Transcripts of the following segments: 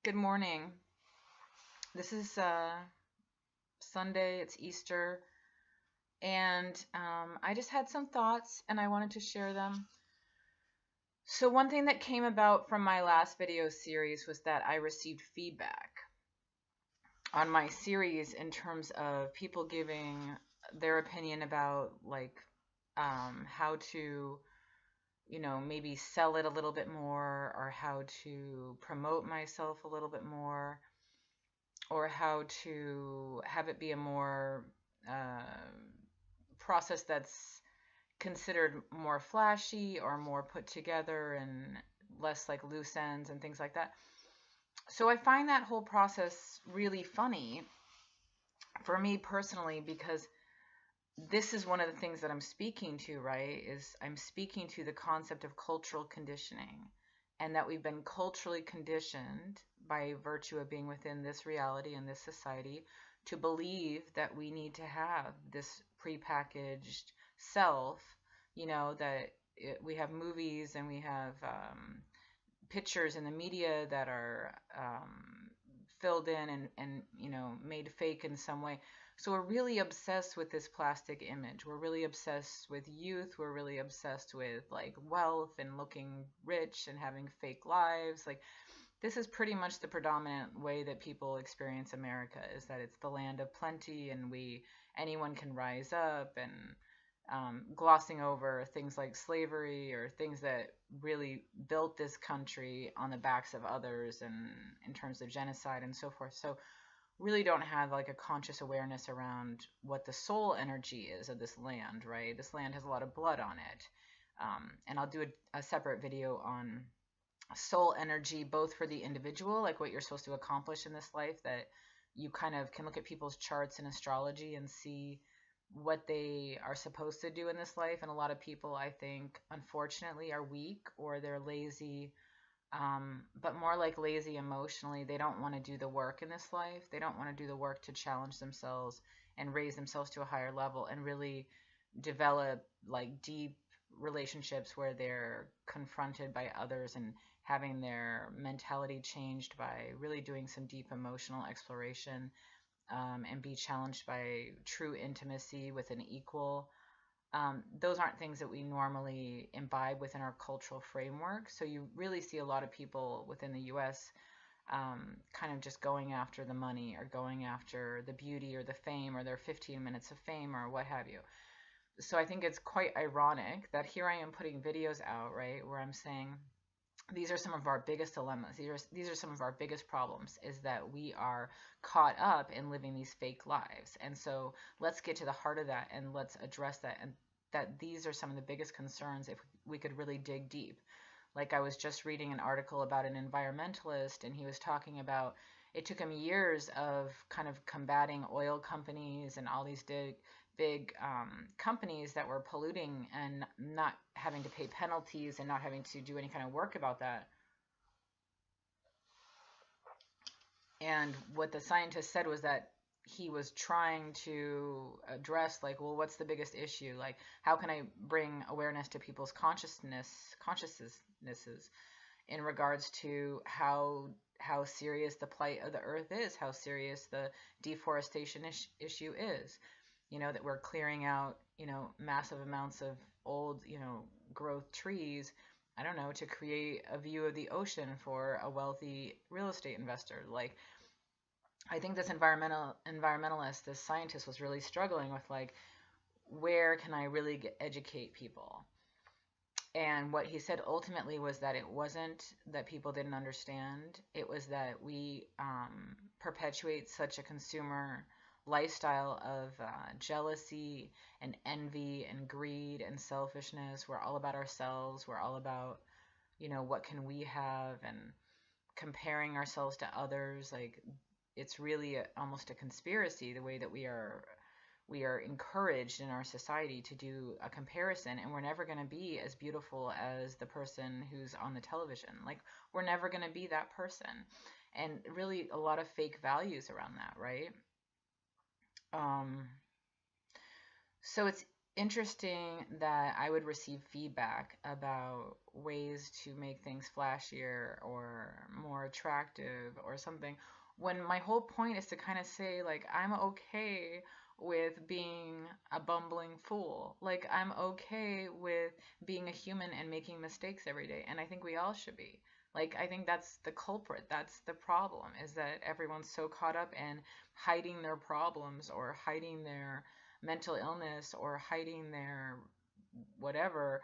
Good morning. This is Sunday, it's Easter, and I just had some thoughts and I wanted to share them. So, one thing that came about from my last video series was that I received feedback on my series in terms of people giving their opinion about how to, maybe sell it a little bit more or how to promote myself a little bit more or how to have it be a more uh, process that's considered more flashy or more put together and less like loose ends and things like that. So I find that whole process really funny for me personally because this is one of the things that I'm speaking to, right? Is I'm speaking to the concept of cultural conditioning and that we've been culturally conditioned by virtue of being within this reality and this society to believe that we need to have this prepackaged self, that we have movies and we have pictures in the media that are filled in and made fake in some way. So we're really obsessed with this plastic image. We're really obsessed with youth. We're really obsessed with like wealth and looking rich and having fake lives. Like this is pretty much the predominant way that people experience America, is that it's the land of plenty and anyone can rise up, and glossing over things like slavery or things that really built this country on the backs of others and in terms of genocide and so forth. So really don't have like a conscious awareness around what the soul energy is of this land, right? This land has a lot of blood on it. And I'll do a separate video on soul energy, both for the individual, like what you're supposed to accomplish in this life, that you kind of can look at people's charts in astrology and see what they are supposed to do in this life. And a lot of people, I think, unfortunately, are weak or they're lazy, but more like lazy emotionally. They don't want to do the work in this life. They don't want to do the work to challenge themselves and raise themselves to a higher level and really develop like deep relationships where they're confronted by others and having their mentality changed by really doing some deep emotional exploration, and be challenged by true intimacy with an equal. Those aren't things that we normally imbibe within our cultural framework. So you really see a lot of people within the US kind of just going after the money or going after the beauty or the fame or their 15 minutes of fame or what have you. So I think it's quite ironic that here I am putting videos out, right, where I'm saying these are some of our biggest dilemmas. These are some of our biggest problems, is that we are caught up in living these fake lives. And so let's get to the heart of that and let's address that. And that these are some of the biggest concerns if we could really dig deep. Like I was just reading an article about an environmentalist, and he was talking about it took him years of kind of combating oil companies and all these big companies that were polluting and not having to pay penalties and not having to do any kind of work about that. And what the scientist said was that he was trying to address, like, well, what's the biggest issue? Like, how can I bring awareness to people's consciousnesses in regards to how serious the plight of the earth is, how serious the deforestation issue is. That we're clearing out, massive amounts of old, growth trees, I don't know, to create a view of the ocean for a wealthy real estate investor. Like, I think this environmentalist, this scientist was really struggling with like, where can I really educate people? And what he said ultimately was that it wasn't that people didn't understand. It was that we perpetuate such a consumer lifestyle of jealousy and envy and greed and selfishness. We're all about ourselves. We're all about, what can we have, and comparing ourselves to others. Like it's really almost a conspiracy, the way that we are encouraged in our society to do a comparison, and we're never going to be as beautiful as the person who's on the television. Like we're never going to be that person, and really a lot of fake values around that, right? um so interesting that I would receive feedback about ways to make things flashier or more attractive or something, when my whole point is to kind of say, like, I'm okay with being a bumbling fool. Like, I'm okay with being a human and making mistakes every day. And I think we all should be. Like, I think that's the culprit. That's the problem, is that everyone's so caught up in hiding their problems or hiding their mental illness or hiding their whatever.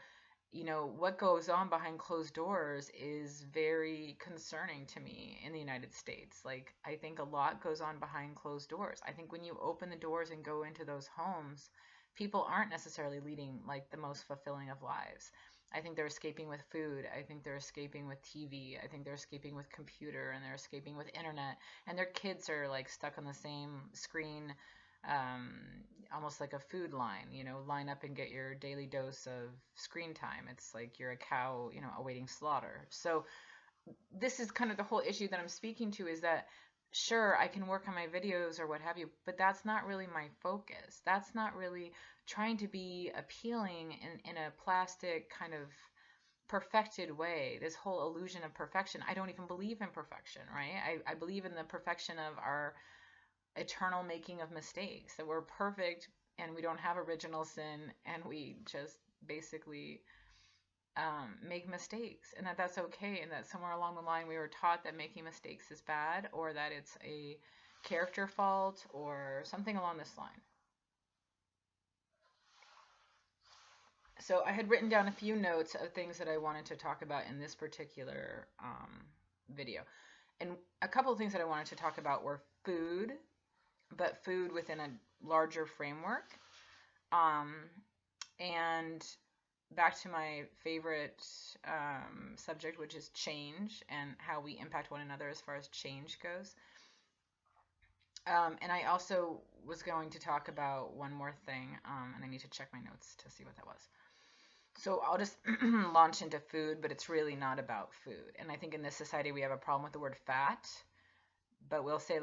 What goes on behind closed doors is very concerning to me in the United States. Like, I think a lot goes on behind closed doors. I think when you open the doors and go into those homes, people aren't necessarily leading like the most fulfilling of lives. I think they're escaping with food. I think they're escaping with TV. I think they're escaping with computer, and they're escaping with internet. And their kids are like stuck on the same screen, um, almost like a food line, line up and get your daily dose of screen time. It's like you're a cow, awaiting slaughter. So this is kind of the whole issue that I'm speaking to, is that sure, I can work on my videos or what have you, but that's not really my focus. That's not really trying to be appealing in a plastic kind of perfected way, this whole illusion of perfection. I don't even believe in perfection, right? I believe in the perfection of our eternal making of mistakes, that we're perfect and we don't have original sin, and we just basically make mistakes, and that's okay, and that somewhere along the line we were taught that making mistakes is bad, or that it's a character fault or something along this line. So I had written down a few notes of things that I wanted to talk about in this particular video. And a couple of things that I wanted to talk about were food, but food within a larger framework. And back to my favorite subject, which is change and how we impact one another as far as change goes. And I also was going to talk about one more thing, and I need to check my notes to see what that was. So I'll just launch into food, but it's really not about food. And I think in this society we have a problem with the word fat, but we'll say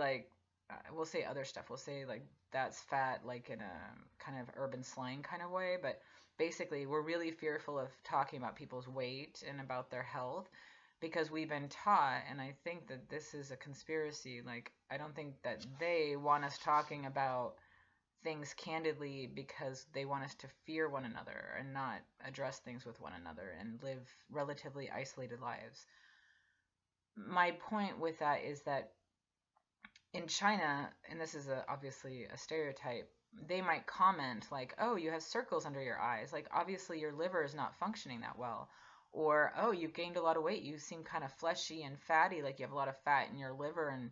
we'll say other stuff. We'll say like that's fat, like in a kind of urban slang kind of way, but basically we're really fearful of talking about people's weight and about their health because we've been taught, and I think that this is a conspiracy. Like, I don't think that they want us talking about things candidly because they want us to fear one another and not address things with one another and live relatively isolated lives. My point with that is that in China, and this is obviously a stereotype, they might comment like, oh, you have circles under your eyes. Like, obviously your liver is not functioning that well. Or, oh, you've gained a lot of weight. You seem kind of fleshy and fatty, like you have a lot of fat in your liver, and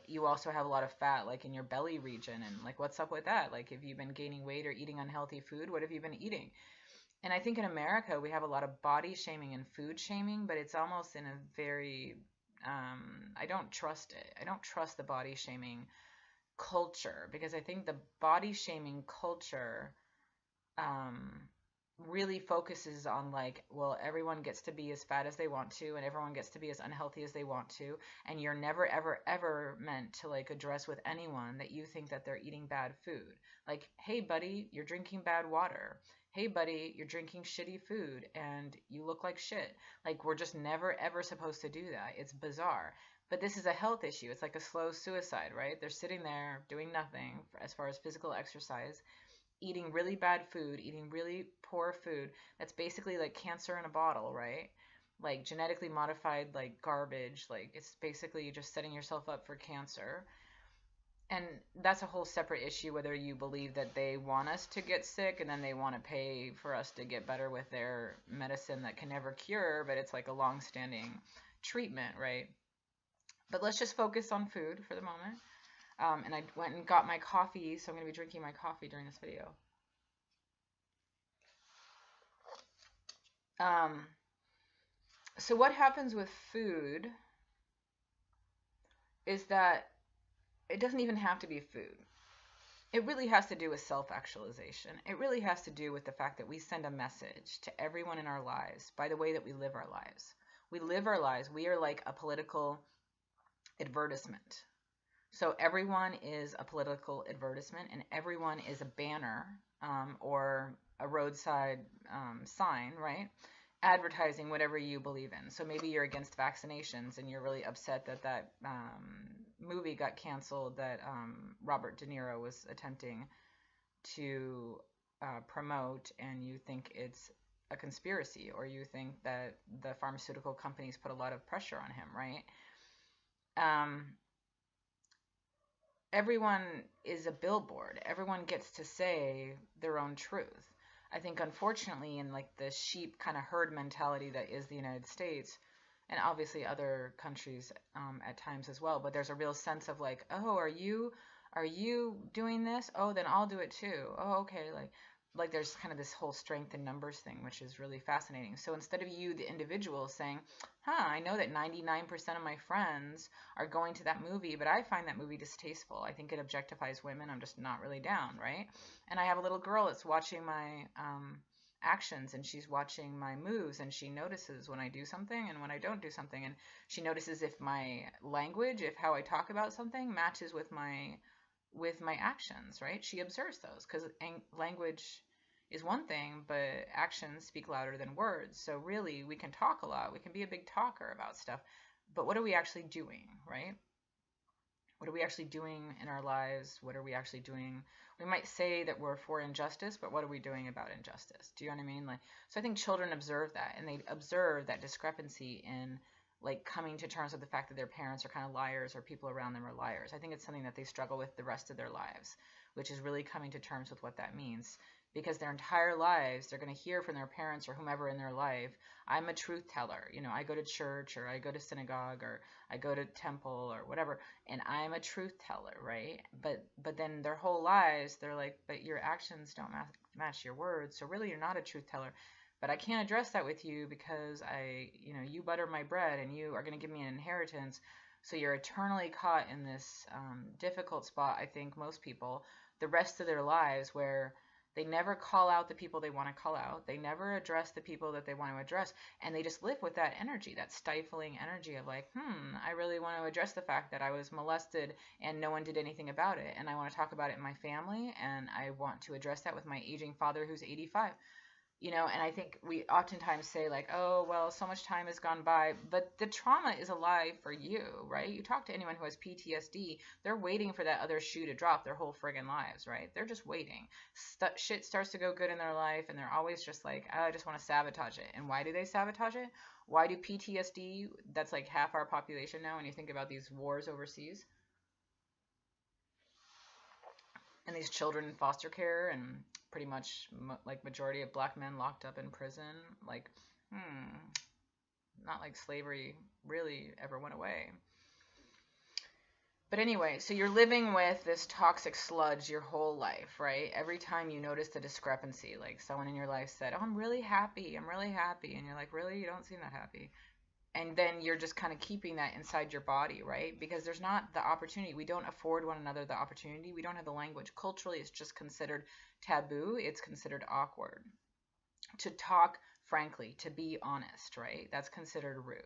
you also have a lot of fat like in your belly region, and like, what's up with that? Like, have you been gaining weight or eating unhealthy food? What have you been eating? And I think in America we have a lot of body shaming and food shaming, but it's almost in a very I don't trust it. I don't trust the body shaming culture, because I think the body shaming culture really focuses on like, well, everyone gets to be as fat as they want to, and everyone gets to be as unhealthy as they want to, and you're never ever ever meant to like address with anyone that you think that they're eating bad food. Like, hey buddy, you're drinking bad water. Hey buddy, you're drinking shitty food and you look like shit. Like, we're just never ever supposed to do that. It's bizarre. But this is a health issue. It's like a slow suicide, right? They're sitting there doing nothing as far as physical exercise, eating really bad food, eating really poor food. That's basically like cancer in a bottle, right? Like genetically modified, like garbage. Like, it's basically just setting yourself up for cancer. And that's a whole separate issue, whether you believe that they want us to get sick and then they want to pay for us to get better with their medicine that can never cure, but it's like a long-standing treatment, right? But let's just focus on food for the moment. And I went and got my coffee, so I'm going to be drinking my coffee during this video. So what happens with food is that it doesn't even have to be food. It really has to do with self-actualization. It really has to do with the fact that we send a message to everyone in our lives by the way that we live our lives. We live our lives. We are like a political advertisement. So everyone is a political advertisement, and everyone is a banner, or a roadside sign, right? Advertising whatever you believe in. So maybe you're against vaccinations and you're really upset that movie got canceled that Robert De Niro was attempting to promote, and you think it's a conspiracy, or you think that the pharmaceutical companies put a lot of pressure on him, right? Um, Everyone is a billboard. Everyone gets to say their own truth. I think, unfortunately, in like the sheep kind of herd mentality that is the United States, and obviously other countries at times as well, but there's a real sense of like, oh, are you doing this? Oh, then I'll do it too. Oh, okay. Like there's kind of this whole strength in numbers thing, which is really fascinating. So instead of you, the individual, saying, I know that 99% of my friends are going to that movie, but I find that movie distasteful. I think it objectifies women. I'm just not really down, right? And I have a little girl that's watching my actions, and she's watching my moves, and she notices when I do something and when I don't do something, and she notices if my language, if how I talk about something matches with my actions, right? She observes those because language is one thing, but actions speak louder than words. So really, we can talk a lot. We can be a big talker about stuff, but what are we actually doing, right? What are we actually doing in our lives? What are we actually doing? We might say that we're for injustice, but what are we doing about injustice? Do you know what I mean? Like, so I think children observe that, and they observe that discrepancy in like coming to terms with the fact that their parents are kind of liars, or people around them are liars. I think it's something that they struggle with the rest of their lives, which is really coming to terms with what that means. Because their entire lives, they're going to hear from their parents or whomever in their life, I'm a truth teller. I go to church, or I go to synagogue, or I go to temple, or whatever, and I'm a truth teller, right? But then their whole lives, they're like, but your actions don't match your words, so really you're not a truth teller. But I can't address that with you because you butter my bread, and you are going to give me an inheritance. So you're eternally caught in this difficult spot, I think most people, the rest of their lives, where they never call out the people they want to call out. They never address the people that they want to address. And they just live with that energy, that stifling energy of like, I really want to address the fact that I was molested and no one did anything about it. And I want to talk about it in my family. And I want to address that with my aging father who's 85. And I think we oftentimes say like, oh, well, so much time has gone by, but the trauma is alive for you, right? You talk to anyone who has PTSD, they're waiting for that other shoe to drop their whole friggin' lives, right? They're just waiting. Shit starts to go good in their life, and they're always just like, I just want to sabotage it. And why do they sabotage it? Why do PTSD, that's like half our population now when you think about these wars overseas, and these children in foster care, and pretty much like majority of black men locked up in prison, like not like slavery really ever went away. But anyway, so you're living with this toxic sludge your whole life, right? Every time you notice the discrepancy, like someone in your life said, oh, I'm really happy, and you're like, really? You don't seem that happy. And then you're just kind of keeping that inside your body, right? Because there's not the opportunity. We don't afford one another the opportunity. We don't have the language. Culturally, it's just considered taboo. It's considered awkward to talk frankly, to be honest, right? That's considered rude.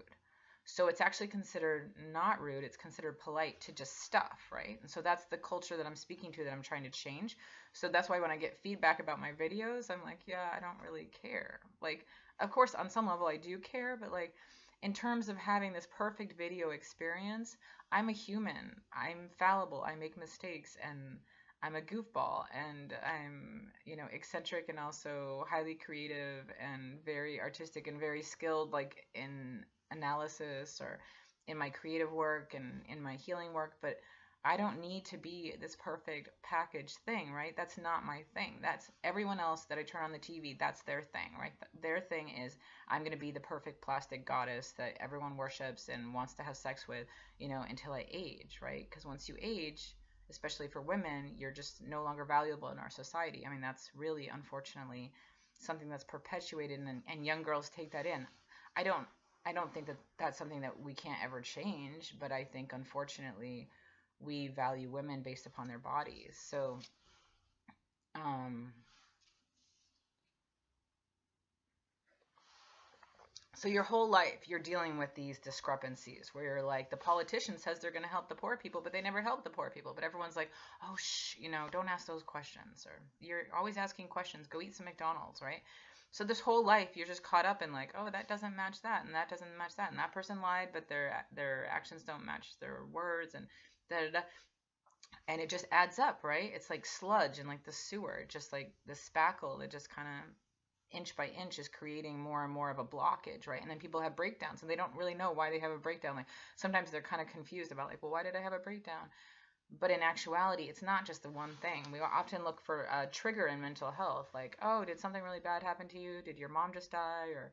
So it's actually considered not rude. It's considered polite to just stuff, right? And so that's the culture that I'm speaking to, that I'm trying to change. So that's why when I get feedback about my videos, I'm like, yeah, I don't really care. Like, of course, on some level I do care, but like, in terms of having this perfect video experience, I'm a human. I'm fallible. I make mistakes, and I'm a goofball, and I'm, eccentric, and also highly creative and very artistic and very skilled, like in analysis or in my creative work and in my healing work. But I don't need to be this perfect packaged thing, right? That's not my thing. That's everyone else that I turn on the TV. That's their thing, right? Their thing is I'm going to be the perfect plastic goddess that everyone worships and wants to have sex with, until I age, right? Because once you age, especially for women, you're just no longer valuable in our society. I mean, that's really, unfortunately, something that's perpetuated, and young girls take that in. I don't think that that's something that we can't ever change, but I think, unfortunately, we value women based upon their bodies. Um, So your whole life you're dealing with these discrepancies where you're like, the politician says they're going to help the poor people, but they never help the poor people. But everyone's like, oh, don't ask those questions. Or you're always asking questions. Go eat some McDonald's, right? So this whole life you're just caught up in like, oh, that doesn't match that, and that doesn't match that, and that person lied, but their actions don't match their words, and da da da. And it just adds up, right? It's like sludge and like the sewer, just like the spackle that just kind of inch by inch is creating more and more of a blockage, right? And then people have breakdowns and they don't really know why they have a breakdown. Like sometimes they're kind of confused about like, well, why did I have a breakdown? But in actuality, it's not just the one thing. We often look for a trigger in mental health, like, oh, did something really bad happen to you? Did your mom just die? Or,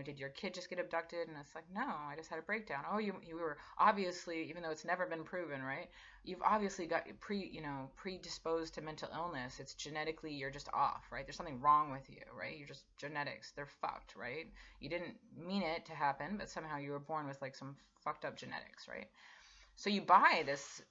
did your kid just get abducted? And it's like, no, I just had a breakdown. Oh, you were obviously, even though it's never been proven, right? You've obviously got predisposed to mental illness. It's genetically, you're just off, right? There's something wrong with you, right? You're just genetics. They're fucked, right? You didn't mean it to happen, but somehow you were born with like some fucked up genetics, right? So you buy this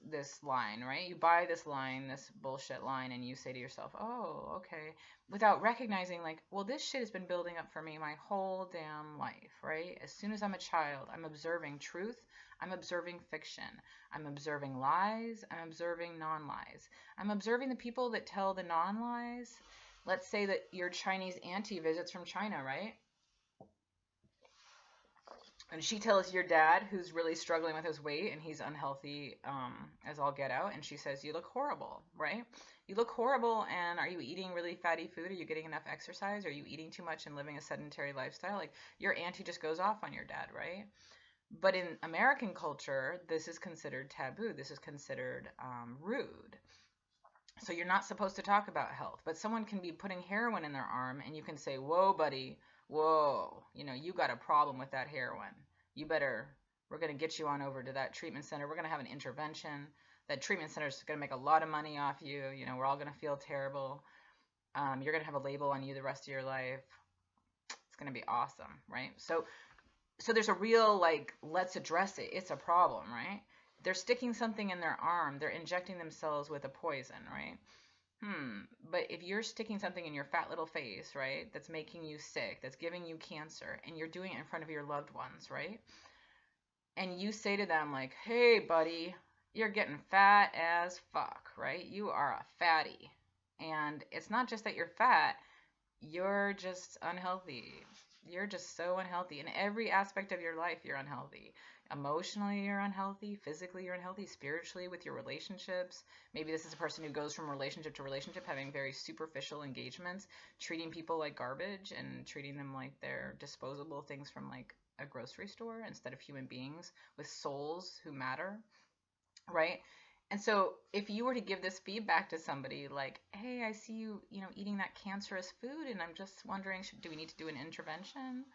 line, right? You buy this line, this bullshit line, and you say to yourself, "Oh, okay," without recognizing like, well, this shit has been building up for me my whole damn life, right? As soon as I'm a child, I'm observing truth, I'm observing fiction, I'm observing lies, I'm observing non-lies. I'm observing the people that tell the non-lies. Let's say that your Chinese auntie visits from China, right? And she tells your dad, who's really struggling with his weight and he's unhealthy as all get out, and she says, you look horrible, right? You look horrible, and are you eating really fatty food? Are you getting enough exercise? Are you eating too much and living a sedentary lifestyle? Like, your auntie just goes off on your dad, right? But in American culture, this is considered taboo. This is considered rude. So you're not supposed to talk about health. But someone can be putting heroin in their arm, and you can say, whoa, buddy, whoa, you got a problem with that heroin. We're going to get you on over to that treatment center. We're going to have an intervention. That treatment center is going to make a lot of money off you. We're all going to feel terrible. You're going to have a label on you the rest of your life. It's going to be awesome, right? So there's a real, like, let's address it. It's a problem, right? They're sticking something in their arm. They're injecting themselves with a poison, right? But if you're sticking something in your fat little face, right, that's making you sick, that's giving you cancer, and you're doing it in front of your loved ones, right? And you say to them, like, hey, buddy, you're getting fat as fuck, right? You are a fatty. And it's not just that you're fat, you're just unhealthy. You're just so unhealthy. In every aspect of your life, you're unhealthy. Emotionally, you're unhealthy. Physically, you're unhealthy. Spiritually, with your relationships. Maybe this is a person who goes from relationship to relationship, having very superficial engagements, treating people like garbage and treating them like they're disposable things from like a grocery store instead of human beings with souls who matter, right? And so if you were to give this feedback to somebody like, hey, I see you, eating that cancerous food, and I'm just wondering, do we need to do an intervention?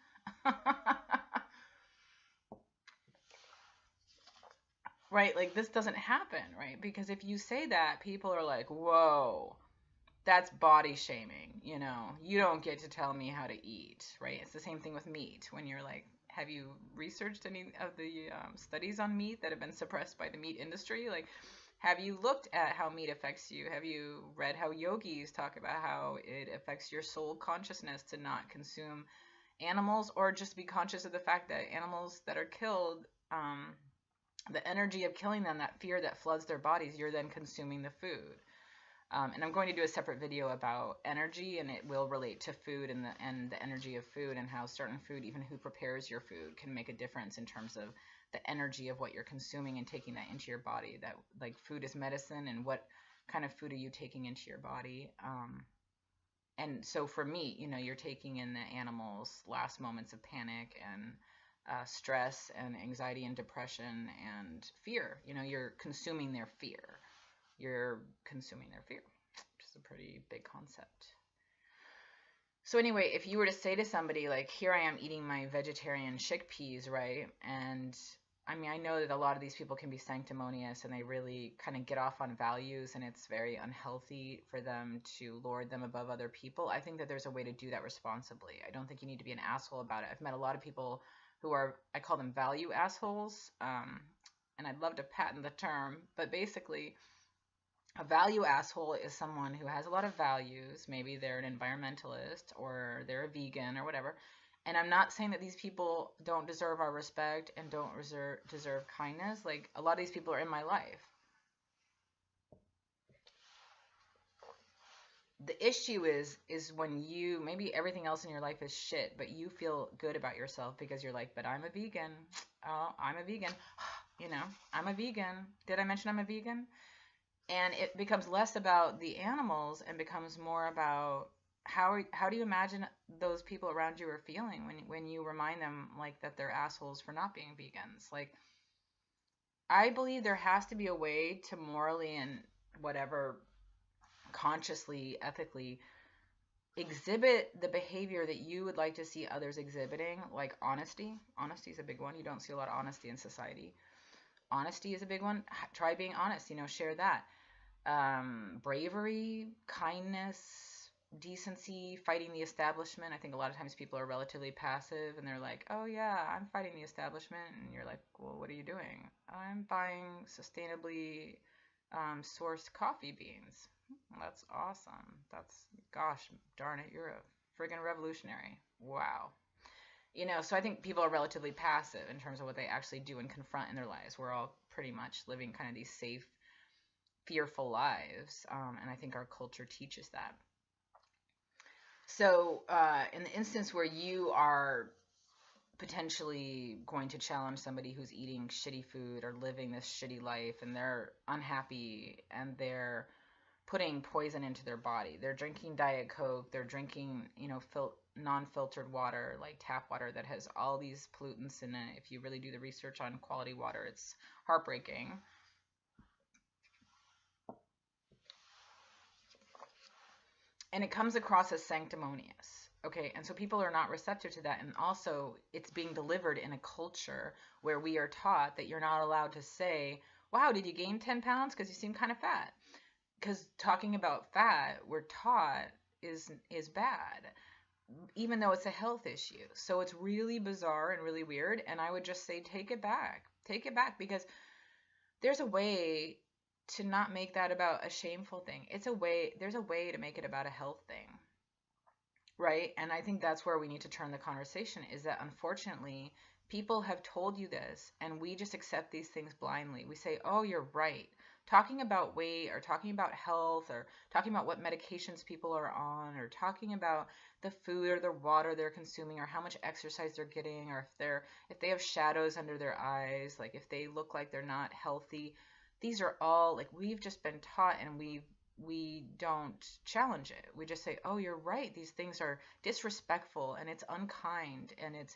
Right? Like, this doesn't happen, right? Because if you say that, people are like, whoa, that's body shaming. You don't get to tell me how to eat, right? It's the same thing with meat. When you're like, have you researched any of the studies on meat that have been suppressed by the meat industry? Like, have you looked at how meat affects you? Have you read how yogis talk about how it affects your soul consciousness to not consume animals, or just be conscious of the fact that animals that are killed, the energy of killing them, that fear that floods their bodies, you're then consuming the food. And I'm going to do a separate video about energy, and it will relate to food and the energy of food, and how certain food, even who prepares your food, can make a difference in terms of the energy of what you're consuming and taking that into your body. That, like, food is medicine, and what kind of food are you taking into your body? And so for me, you're taking in the animals' last moments of panic and stress and anxiety and depression and fear. You're consuming their fear. You're consuming their fear, which is a pretty big concept. So anyway, if you were to say to somebody, like, here I am eating my vegetarian chickpeas, right? And I mean, I know that a lot of these people can be sanctimonious, and they really kind of get off on values, and it's very unhealthy for them to lord them above other people. I think that there's a way to do that responsibly. I don't think you need to be an asshole about it. I've met a lot of people who are, I call them value assholes, and I'd love to patent the term, but basically, a value asshole is someone who has a lot of values. Maybe they're an environmentalist, or they're a vegan, or whatever, And I'm not saying that these people don't deserve our respect and don't deserve kindness. Like, a lot of these people are in my life. The issue is when you, maybe everything else in your life is shit, but you feel good about yourself because you're like, but I'm a vegan. Oh, I'm a vegan. You know, I'm a vegan. Did I mention I'm a vegan? And it becomes less about the animals and becomes more about how do you imagine those people around you are feeling when you remind them like that they're assholes for not being vegans. Like, I believe there has to be a way to morally and whatever, consciously, ethically exhibit the behavior that you would like to see others exhibiting, like honesty. Honesty is a big one. You don't see a lot of honesty in society. Honesty is a big one. Try being honest, share that. Bravery, kindness, decency, fighting the establishment. I think a lot of times people are relatively passive and they're like, oh yeah, I'm fighting the establishment. And you're like, well, what are you doing? I'm buying sustainably sourced coffee beans. That's awesome. Gosh darn it, you're a friggin' revolutionary. Wow. So I think people are relatively passive in terms of what they actually do and confront in their lives. We're all pretty much living kind of these safe, fearful lives, and I think our culture teaches that. So in the instance where you are potentially going to challenge somebody who's eating shitty food or living this shitty life and they're unhappy and they're putting poison into their body. They're drinking Diet Coke, they're drinking, non-filtered water, like tap water that has all these pollutants in it. If you really do the research on quality water, it's heartbreaking. And it comes across as sanctimonious. Okay, and so people are not receptive to that. And also, it's being delivered in a culture where we are taught that you're not allowed to say, wow, did you gain 10 pounds? Because you seem kind of fat. Because talking about fat, we're taught is bad, even though it's a health issue. So it's really bizarre and really weird. And I would just say, take it back. Take it back, because there's a way to not make that about a shameful thing. There's a way to make it about a health thing. Right? And I think that's where we need to turn the conversation, is that unfortunately, people have told you this and we just accept these things blindly. We say, oh, you're right. Talking about weight or talking about health or talking about what medications people are on or talking about the food or the water they're consuming or how much exercise they're getting, or if they have shadows under their eyes, like if they look like they're not healthy. These are all, like, we've just been taught, and we don't challenge it. We just say, oh, you're right, these things are disrespectful and it's unkind, and it's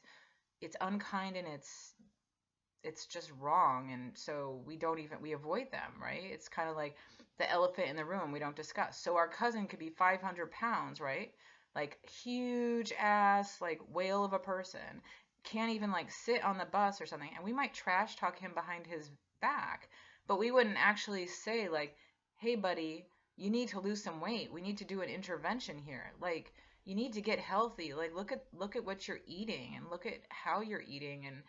unkind, and it's just wrong. And so we avoid them, right? It's kind of like the elephant in the room we don't discuss. So our cousin could be 500 pounds, right? Like, huge ass, like, whale of a person, can't even like sit on the bus or something, and we might trash talk him behind his back, but we wouldn't actually say, like, hey buddy, you need to lose some weight. We need to do an intervention here. Like, you need to get healthy. Like, look at what you're eating, and look at how you're eating, and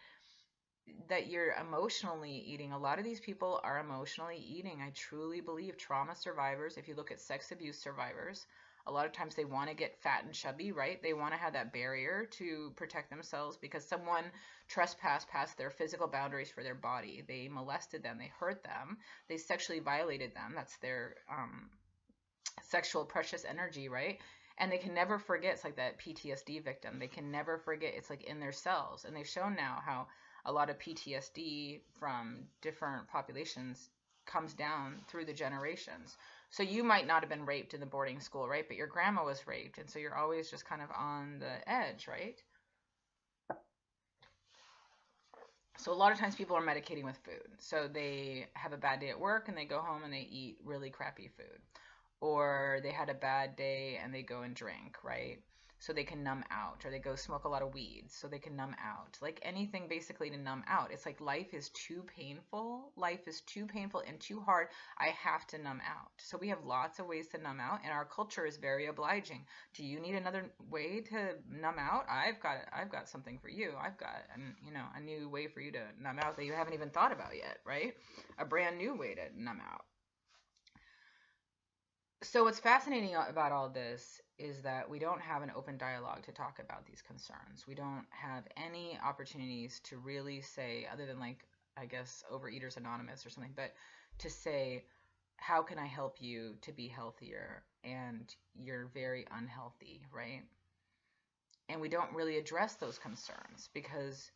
that you're emotionally eating. A lot of these people are emotionally eating. I truly believe trauma survivors, if you look at sex abuse survivors, a lot of times they want to get fat and chubby, right? They want to have that barrier to protect themselves because someone trespassed past their physical boundaries for their body. They molested them, they hurt them, they sexually violated them. That's their sexual precious energy, right? And they can never forget. It's like that PTSD victim. They can never forget. It's like in their cells. And they've shown now how a lot of PTSD from different populations comes down through the generations. So you might not have been raped in the boarding school, right? But your grandma was raped. And so you're always just kind of on the edge, right? So a lot of times people are medicating with food. So they have a bad day at work and they go home and they eat really crappy food. Or they had a bad day and they go and drink, right? So they can numb out. Or they go smoke a lot of weed so they can numb out. Like, anything basically to numb out. It's like life is too painful. Life is too painful and too hard. I have to numb out. So we have lots of ways to numb out, and our culture is very obliging. Do you need another way to numb out? I've got something for you. I've got a new way for you to numb out that you haven't even thought about yet, right? A brand new way to numb out. So what's fascinating about all this is that we don't have an open dialogue to talk about these concerns. We don't have any opportunities to really say, other than like, I guess, Overeaters Anonymous or something, but to say, how can I help you to be healthier? And you're very unhealthy, right? And we don't really address those concerns because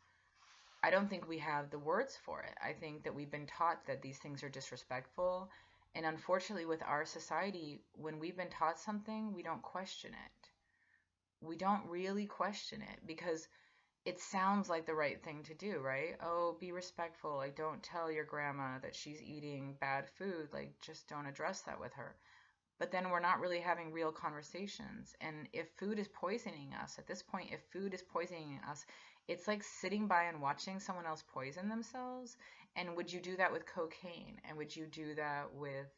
I don't think we have the words for it. I think that we've been taught that these things are disrespectful. And unfortunately, with our society, when we've been taught something, we don't question it. We don't really question it because it sounds like the right thing to do, right? Oh, be respectful. Like, don't tell your grandma that she's eating bad food. Like, just don't address that with her. But then we're not really having real conversations. And if food is poisoning us, at this point, if food is poisoning us, it's like sitting by and watching someone else poison themselves. And would you do that with cocaine? And would you do that with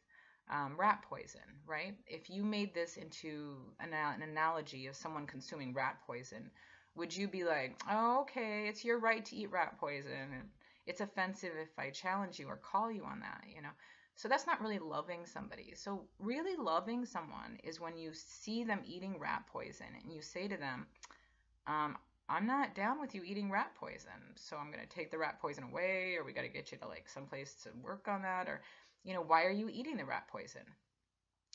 rat poison, right? If you made this into an analogy of someone consuming rat poison, would you be like, oh, okay, it's your right to eat rat poison, and it's offensive if I challenge you or call you on that, you know? So that's not really loving somebody. So really loving someone is when you see them eating rat poison and you say to them, um, I'm not down with you eating rat poison, so I'm going to take the rat poison away, or we got to get you to like someplace to work on that, or, you know, why are you eating the rat poison?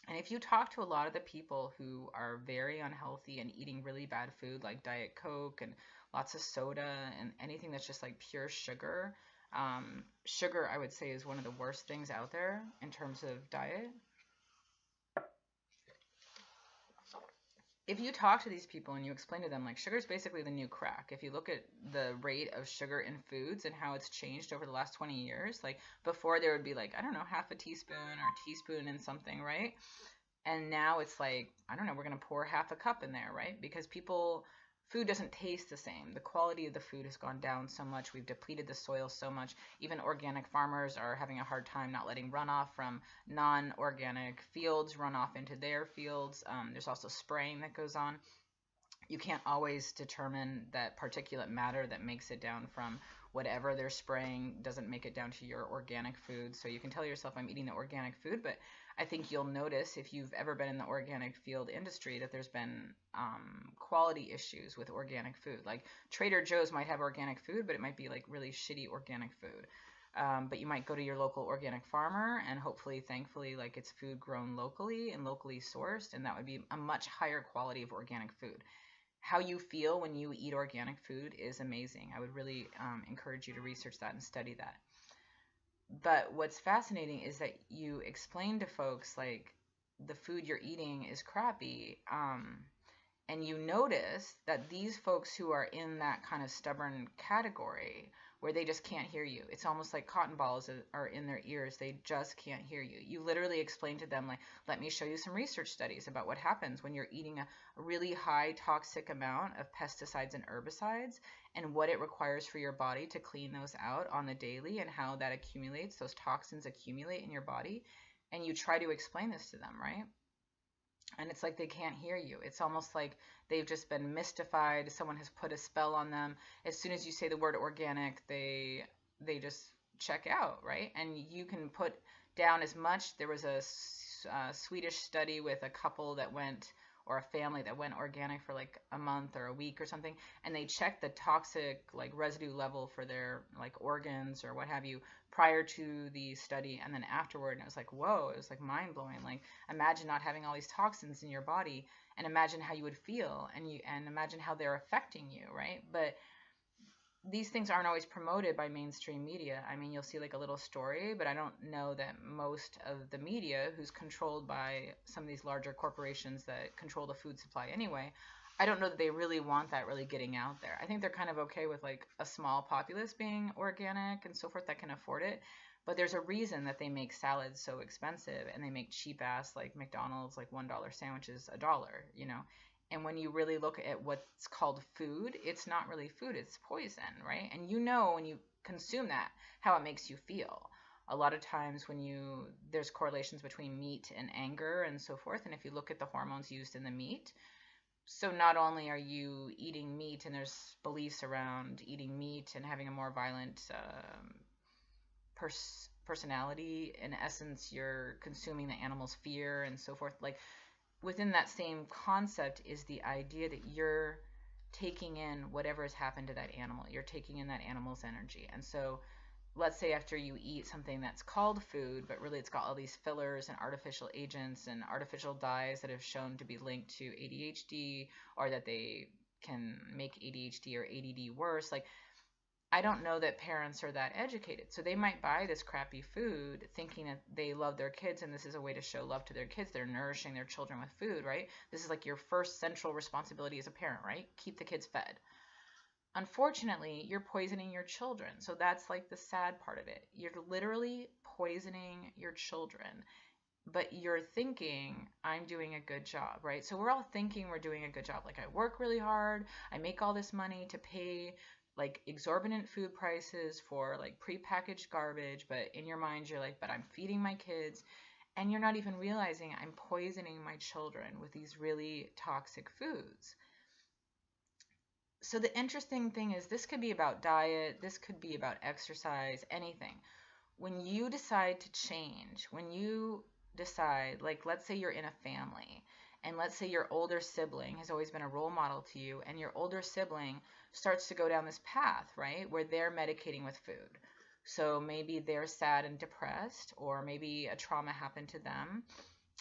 And if you talk to a lot of the people who are very unhealthy and eating really bad food like Diet Coke and lots of soda and anything that's just like pure sugar, sugar, I would say, is one of the worst things out there in terms of diet. If you talk to these people and you explain to them, like, sugar is basically the new crack. If you look at the rate of sugar in foods and how it's changed over the last 20 years, like before there would be like, I don't know, half a teaspoon or a teaspoon in something, right? And now it's like, I don't know, we're going to pour half a cup in there, right? Because food doesn't taste the same. The quality of the food has gone down so much. We've depleted the soil so much. Even organic farmers are having a hard time not letting runoff from non-organic fields run off into their fields. There's also spraying that goes on. You can't always determine that particulate matter that makes it down from whatever they're spraying doesn't make it down to your organic food. So you can tell yourself, I'm eating the organic food, but I think you'll notice if you've ever been in the organic field industry that there's been quality issues with organic food. Like Trader Joe's might have organic food, but it might be like really shitty organic food. But you might go to your local organic farmer and hopefully, thankfully, like it's food grown locally and locally sourced, and that would be a much higher quality of organic food. How you feel when you eat organic food is amazing. I would really encourage you to research that and study that. But what's fascinating is that you explain to folks like the food you're eating is crappy, and you notice that these folks who are in that kind of stubborn category where they just can't hear you, it's almost like cotton balls are in their ears. They just can't hear you. You literally explain to them, like, let me show you some research studies about what happens when you're eating a really high toxic amount of pesticides and herbicides and what it requires for your body to clean those out on the daily and how that accumulates, those toxins accumulate in your body. And you try to explain this to them, right? And it's like they can't hear you. It's almost like they've just been mystified. Someone has put a spell on them. As soon as you say the word organic, they just check out, right? And you can put down as much. There was a Swedish study with a couple that went, or a family that went organic for like a month or a week or something, and they checked the toxic like residue level for their like organs or what have you prior to the study and then afterward, and it was like, whoa, it was like mind blowing. Like, imagine not having all these toxins in your body, and imagine how you would feel, and imagine how they're affecting you, right? But these things aren't always promoted by mainstream media. I mean, you'll see like a little story, but I don't know that most of the media, who's controlled by some of these larger corporations that control the food supply anyway, I don't know that they really want that really getting out there. I think they're kind of okay with like a small populace being organic and so forth that can afford it. But there's a reason that they make salads so expensive and they make cheap ass like McDonald's like $1 sandwiches $1, you know. And when you really look at what's called food, it's not really food, it's poison, right? And you know when you consume that, how it makes you feel. A lot of times there's correlations between meat and anger and so forth. And if you look at the hormones used in the meat, so not only are you eating meat, and there's beliefs around eating meat and having a more violent personality. In essence, you're consuming the animal's fear and so forth. Like within that same concept is the idea that you're taking in whatever has happened to that animal. You're taking in that animal's energy. And so let's say after you eat something that's called food, but really it's got all these fillers and artificial agents and artificial dyes that have shown to be linked to ADHD, or that they can make ADHD or ADD worse. Like, I don't know that parents are that educated. So they might buy this crappy food thinking that they love their kids and this is a way to show love to their kids. They're nourishing their children with food, right? This is like your first central responsibility as a parent, right? Keep the kids fed. Unfortunately, you're poisoning your children. So that's like the sad part of it. You're literally poisoning your children, but you're thinking, I'm doing a good job, right? So we're all thinking we're doing a good job. Like, I work really hard, I make all this money to pay like exorbitant food prices for like prepackaged garbage, but in your mind you're like, but I'm feeding my kids, and you're not even realizing I'm poisoning my children with these really toxic foods. So the interesting thing is, this could be about diet, this could be about exercise, anything. When you decide to change, when you decide, like, let's say you're in a family, and let's say your older sibling has always been a role model to you, and your older sibling starts to go down this path, right, where they're medicating with food. So maybe they're sad and depressed, or maybe a trauma happened to them.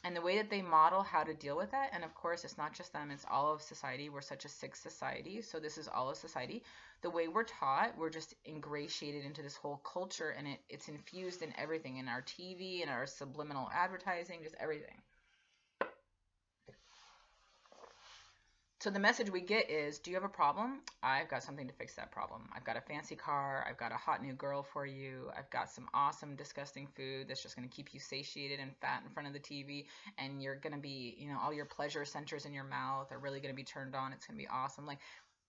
And the way that they model how to deal with that, and of course, it's not just them, it's all of society. We're such a sick society, so this is all of society. The way we're taught, we're just ingratiated into this whole culture, and it's infused in everything, in our TV, in our subliminal advertising, just everything. So the message we get is, do you have a problem? I've got something to fix that problem. I've got a fancy car. I've got a hot new girl for you. I've got some awesome, disgusting food that's just going to keep you satiated and fat in front of the TV. And you're going to be, all your pleasure centers in your mouth are really going to be turned on. It's going to be awesome. Like,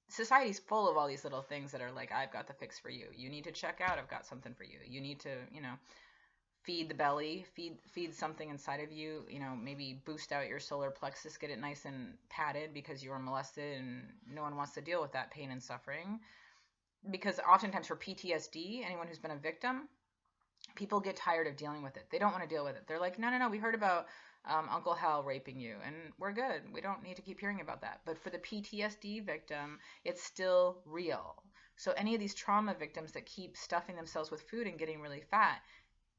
society's full of all these little things that are like, I've got the fix for you. You need to check out. I've got something for you. You need to, feed the belly, feed something inside of you, maybe boost out your solar plexus, get it nice and padded because you were molested, and no one wants to deal with that pain and suffering. Because oftentimes for PTSD, anyone who's been a victim, people get tired of dealing with it. They don't want to deal with it. They're like, no, we heard about Uncle Hal raping you, and we're good. We don't need to keep hearing about that. But for the PTSD victim, it's still real. So any of these trauma victims that keep stuffing themselves with food and getting really fat,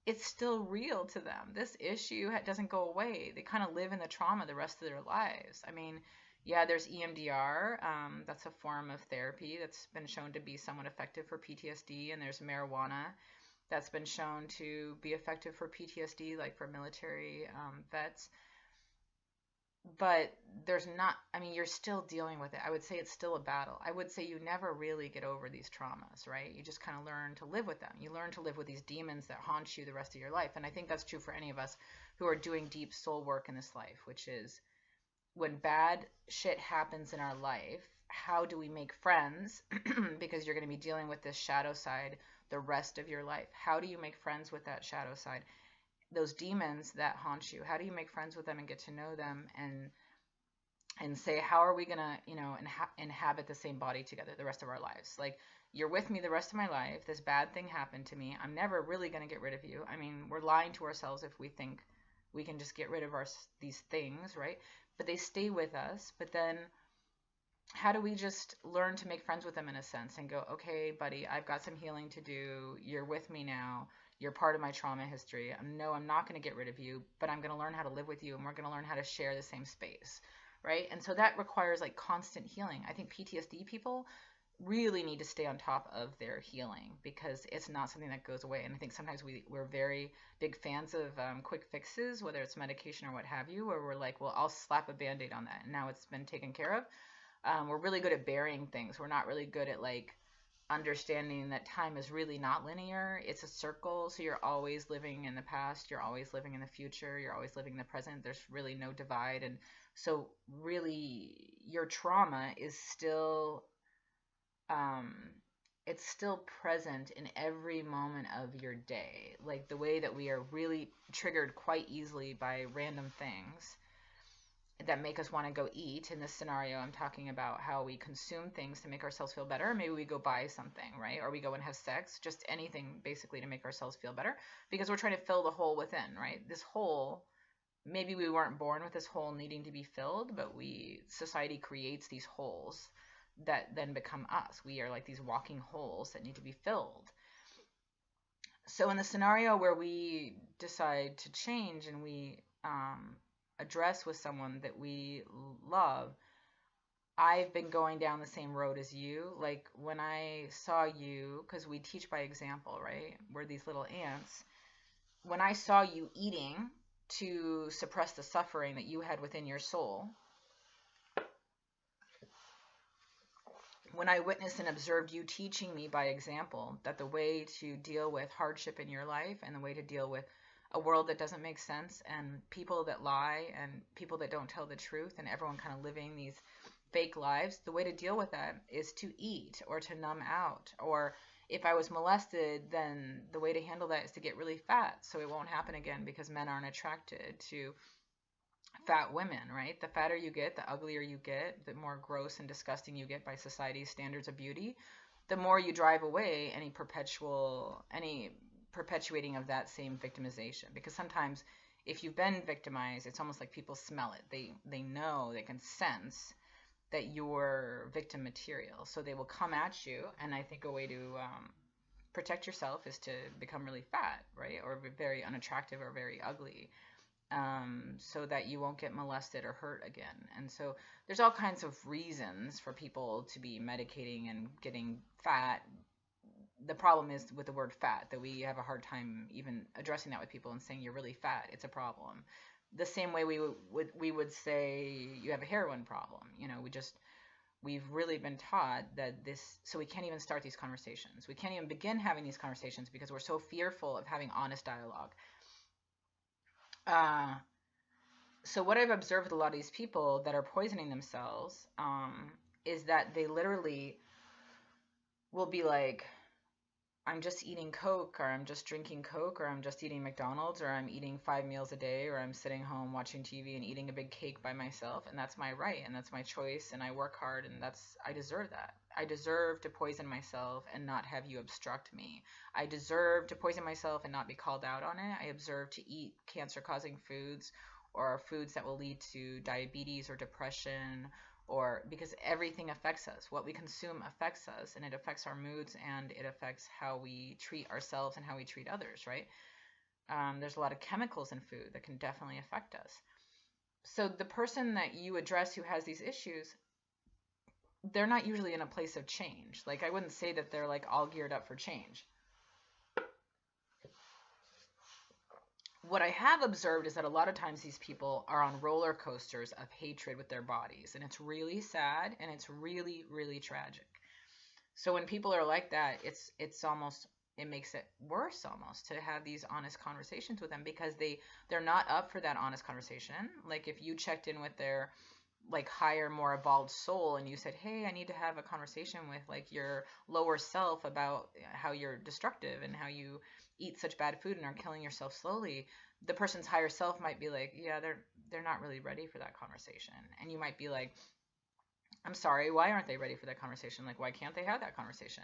it's still real to them. This issue doesn't go away. They kind of live in the trauma the rest of their lives. I mean, yeah, there's EMDR. That's a form of therapy that's been shown to be somewhat effective for PTSD. And there's marijuana that's been shown to be effective for PTSD, like for military vets. But you're still dealing with it. I would say it's still a battle. I would say you never really get over these traumas, right? You just kind of learn to live with them. You learn to live with these demons that haunt you the rest of your life. And I think that's true for any of us who are doing deep soul work in this life, which is, when bad shit happens in our life, how do we make friends? Because you're going to be dealing with this shadow side the rest of your life. How do you make friends with that shadow side? Those demons that haunt you, how do you make friends with them and get to know them, and say, how are we gonna inhabit the same body together the rest of our lives? Like, you're with me the rest of my life, this bad thing happened to me, I'm never really gonna get rid of you. I mean, we're lying to ourselves if we think we can just get rid of these things, right? But they stay with us. But then how do we just learn to make friends with them in a sense and go, okay, buddy, I've got some healing to do, you're with me now, you're part of my trauma history. No, I'm not going to get rid of you, but I'm going to learn how to live with you, and we're going to learn how to share the same space, right? And so that requires like constant healing. I think PTSD people really need to stay on top of their healing, because it's not something that goes away. And I think sometimes we're very big fans of quick fixes, whether it's medication or what have you, where we're like, well, I'll slap a Band-Aid on that and now it's been taken care of. We're really good at burying things. We're not really good at like understanding that time is really not linear. It's a circle. So you're always living in the past, you're always living in the future, you're always living in the present. There's really no divide. And so really your trauma is still it's still present in every moment of your day. Like the way that we are really triggered quite easily by random things, that make us want to go eat. In this scenario, I'm talking about how we consume things to make ourselves feel better. Maybe we go buy something, right? Or we go and have sex, just anything basically to make ourselves feel better because we're trying to fill the hole within, right? This hole, maybe we weren't born with this hole needing to be filled, but society creates these holes that then become us. We are like these walking holes that need to be filled. So in the scenario where we decide to change and we address with someone that we love, I've been going down the same road as you. Like when I saw you, because we teach by example, right? We're these little ants. When I saw you eating to suppress the suffering that you had within your soul, when I witnessed and observed you teaching me by example that the way to deal with hardship in your life and the way to deal with a world that doesn't make sense and people that lie and people that don't tell the truth and everyone kind of living these fake lives, the way to deal with that is to eat or to numb out. Or if I was molested, then the way to handle that is to get really fat so it won't happen again because men aren't attracted to fat women, right? The fatter you get, the uglier you get, the more gross and disgusting you get by society's standards of beauty, the more you drive away any perpetuating of that same victimization. Because sometimes if you've been victimized, it's almost like people smell it. They know, they can sense that you're victim material. So they will come at you, and I think a way to protect yourself is to become really fat, right? Or very unattractive or very ugly. So that you won't get molested or hurt again. And so there's all kinds of reasons for people to be medicating and getting fat. The problem is with the word fat, that we have a hard time even addressing that with people and saying you're really fat. It's a problem. The same way we would say you have a heroin problem. You know, we've really been taught that this, so we can't even start these conversations. We can't even begin having these conversations because we're so fearful of having honest dialogue. So what I've observed with a lot of these people that are poisoning themselves is that they literally will be like, I'm just eating Coke, or I'm just drinking Coke, or I'm just eating McDonald's, or I'm eating 5 meals a day, or I'm sitting home watching TV and eating a big cake by myself, and that's my right, and that's my choice, and I work hard, and I deserve that. I deserve to poison myself and not have you obstruct me. I deserve to poison myself and not be called out on it. I deserve to eat cancer-causing foods or foods that will lead to diabetes or depression, or because everything affects us. What we consume affects us, and it affects our moods, and it affects how we treat ourselves and how we treat others, right? There's a lot of chemicals in food that can definitely affect us. So the person that you address who has these issues, they're not usually in a place of change. Like, I wouldn't say that they're like all geared up for change. What I have observed is that a lot of times these people are on roller coasters of hatred with their bodies, and it's really sad and it's really, really tragic. So when people are like that, it makes it worse almost to have these honest conversations with them because they're not up for that honest conversation. Like if you checked in with their like higher, more evolved soul and you said, hey, I need to have a conversation with like your lower self about how you're destructive and how you eat such bad food and are killing yourself slowly, the person's higher self might be like, yeah, they're not really ready for that conversation. And you might be like, I'm sorry, why aren't they ready for that conversation? Like, why can't they have that conversation?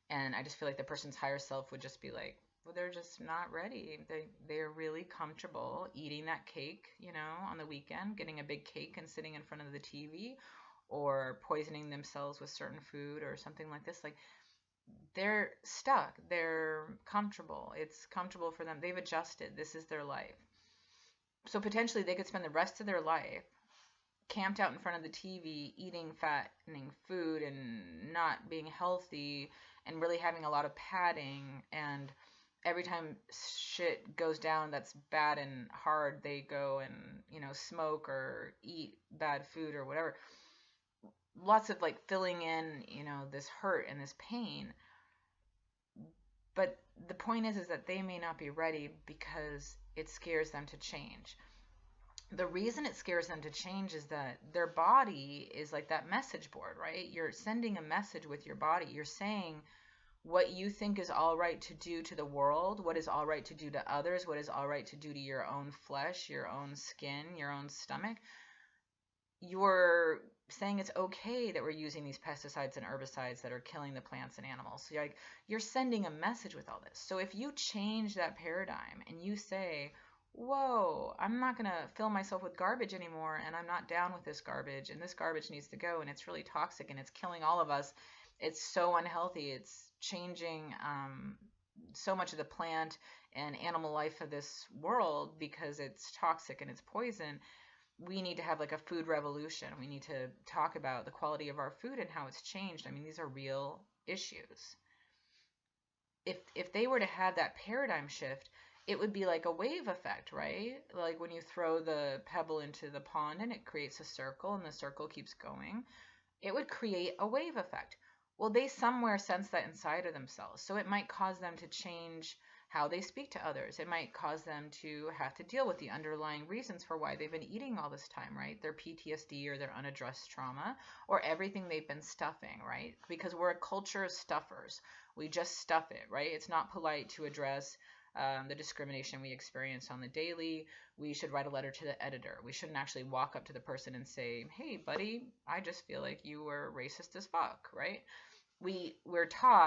And I just feel like the person's higher self would just be like, well, they're just not ready. They're really comfortable eating that cake, you know, on the weekend, getting a big cake and sitting in front of the TV, or poisoning themselves with certain food or something like this. Like, they're stuck. They're comfortable. It's comfortable for them. They've adjusted. This is their life. So potentially they could spend the rest of their life camped out in front of the TV, eating fattening food and not being healthy and really having a lot of padding. And every time shit goes down that's bad and hard, they go and, you know, smoke or eat bad food or whatever. Lots of like filling in, you know, this hurt and this pain. But the point is that they may not be ready because it scares them to change. The reason it scares them to change is that their body is like that message board, right? You're sending a message with your body. You're saying what you think is all right to do to the world, what is all right to do to others, what is all right to do to your own flesh, your own skin, your own stomach. you're saying it's okay that we're using these pesticides and herbicides that are killing the plants and animals. So you're sending a message with all this. So if you change that paradigm and you say, whoa, I'm not going to fill myself with garbage anymore, and I'm not down with this garbage, and this garbage needs to go, and it's really toxic, and it's killing all of us. It's so unhealthy. It's changing so much of the plant and animal life of this world because it's toxic and it's poison. We need to have like a food revolution. We need to talk about the quality of our food and how it's changed. I mean, these are real issues. If they were to have that paradigm shift, it would be like a wave effect, right? Like when you throw the pebble into the pond and it creates a circle and the circle keeps going, it would create a wave effect. Well, they somewhere sense that inside of themselves. So it might cause them to change how they speak to others. It might cause them to have to deal with the underlying reasons for why they've been eating all this time, right? Their PTSD or their unaddressed trauma or everything they've been stuffing, right? Because we're a culture of stuffers. We just stuff it, right? It's not polite to address the discrimination we experience on the daily. We should write a letter to the editor. We shouldn't actually walk up to the person and say, hey, buddy, I just feel like you were racist as fuck, right? We're taught